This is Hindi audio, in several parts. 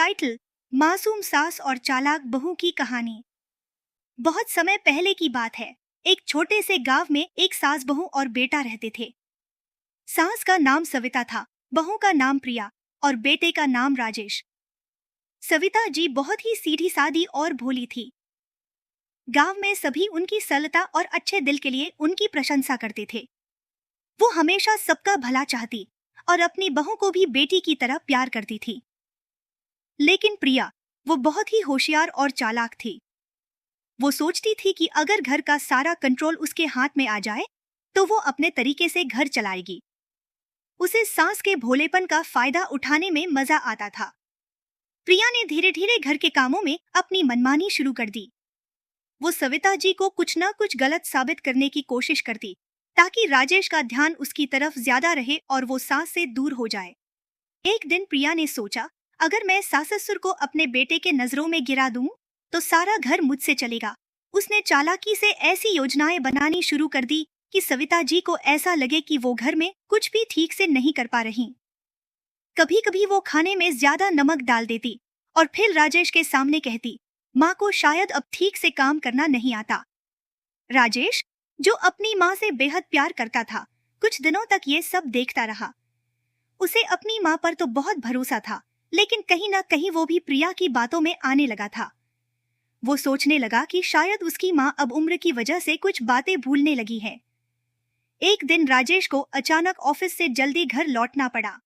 टाइटल: मासूम सास और चालाक बहू की कहानी। बहुत समय पहले की बात है। एक छोटे से गांव में एक सास बहू और बेटा रहते थे। सास का नाम सविता था, बहू का नाम प्रिया और बेटे का नाम राजेश। सविता जी बहुत ही सीधी सादी और भोली थी। गांव में सभी उनकी सरलता और अच्छे दिल के लिए उनकी प्रशंसा करते थे। वो हमेशा सबका भला चाहती और अपनी बहू को भी बेटी की तरह प्यार करती थी। लेकिन प्रिया, वो बहुत ही होशियार और चालाक थी। वो सोचती थी कि अगर घर का सारा कंट्रोल उसके हाथ में आ जाए तो वो अपने तरीके से घर चलाएगी। उसे सास के भोलेपन का फायदा उठाने में मजा आता था। प्रिया ने धीरे धीरे घर के कामों में अपनी मनमानी शुरू कर दी। वो सविता जी को कुछ न कुछ गलत साबित करने की कोशिश करती ताकि राजेश का ध्यान उसकी तरफ ज्यादा रहे और वो सास से दूर हो जाए। एक दिन प्रिया ने सोचा, अगर मैं सास ससुर को अपने बेटे के नजरों में गिरा दूं तो सारा घर मुझसे चलेगा। उसने चालाकी से ऐसी योजनाएं बनानी शुरू कर दी कि सविता जी को ऐसा लगे कि वो घर में कुछ भी ठीक से नहीं कर पा रही। कभी कभी वो खाने में ज्यादा नमक डाल देती और फिर राजेश के सामने कहती, माँ को शायद अब ठीक से काम करना नहीं आता। राजेश, जो अपनी माँ से बेहद प्यार करता था, कुछ दिनों तक ये सब देखता रहा। उसे अपनी माँ पर तो बहुत भरोसा था, लेकिन कहीं ना कहीं वो भी प्रिया की बातों में आने लगा था। वो सोचने लगा कि शायद उसकी माँ अब उम्र की वजह से कुछ बातें भूलने लगी है। एक दिन राजेश को अचानक ऑफिस से जल्दी घर लौटना पड़ा।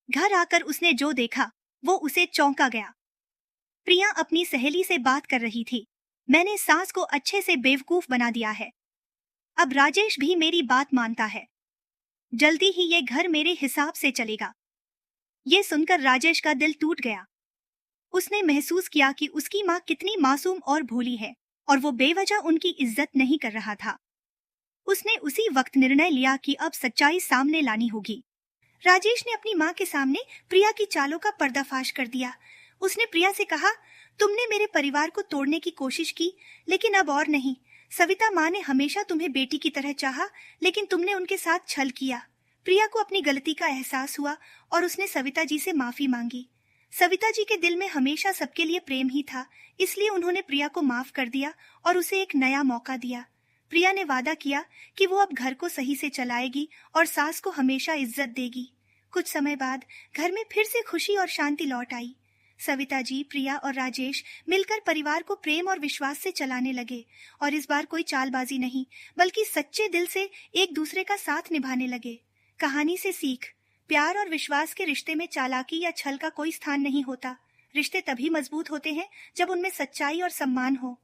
घर आकर उसने जो देखा वो उसे चौंका गया। प्रिया अपनी सहेली से बात कर रही थी। मैंने सास को अच्छे से बेवकूफ बना दिया है। अब राजेश भी मेरी बात मानता है। जल्दी ही ये घर मेरे हिसाब से चलेगा। ये सुनकर राजेश का दिल टूट गया। उसने महसूस किया कि उसकी माँ कितनी मासूम और भोली है और वो बेवजह उनकी इज्जत नहीं कर रहा था। उसने उसी वक्त निर्णय लिया कि अब सच्चाई सामने लानी होगी। राजेश ने अपनी माँ के सामने प्रिया की चालों का पर्दाफाश कर दिया। उसने प्रिया से कहा, तुमने मेरे परिवार को तोड़ने की कोशिश की, लेकिन अब और नहीं। सविता माँ ने हमेशा तुम्हें बेटी की तरह चाहा, लेकिन तुमने उनके साथ छल किया। प्रिया को अपनी गलती का एहसास हुआ और उसने सविता जी से माफी मांगी। सविता जी के दिल में हमेशा सबके लिए प्रेम ही था, इसलिए उन्होंने प्रिया को माफ कर दिया और उसे एक नया मौका दिया। प्रिया ने वादा किया कि वो अब घर को सही से चलाएगी और सास को हमेशा इज्जत देगी। कुछ समय बाद घर में फिर से खुशी और शांति लौट आई। सविता जी, प्रिया और राजेश मिलकर परिवार को प्रेम और विश्वास से चलाने लगे और इस बार कोई चालबाजी नहीं, बल्कि सच्चे दिल से एक दूसरे का साथ निभाने लगे। कहानी से सीख: प्यार और विश्वास के रिश्ते में चालाकी या छल का कोई स्थान नहीं होता। रिश्ते तभी मजबूत होते हैं जब उनमें सच्चाई और सम्मान हो।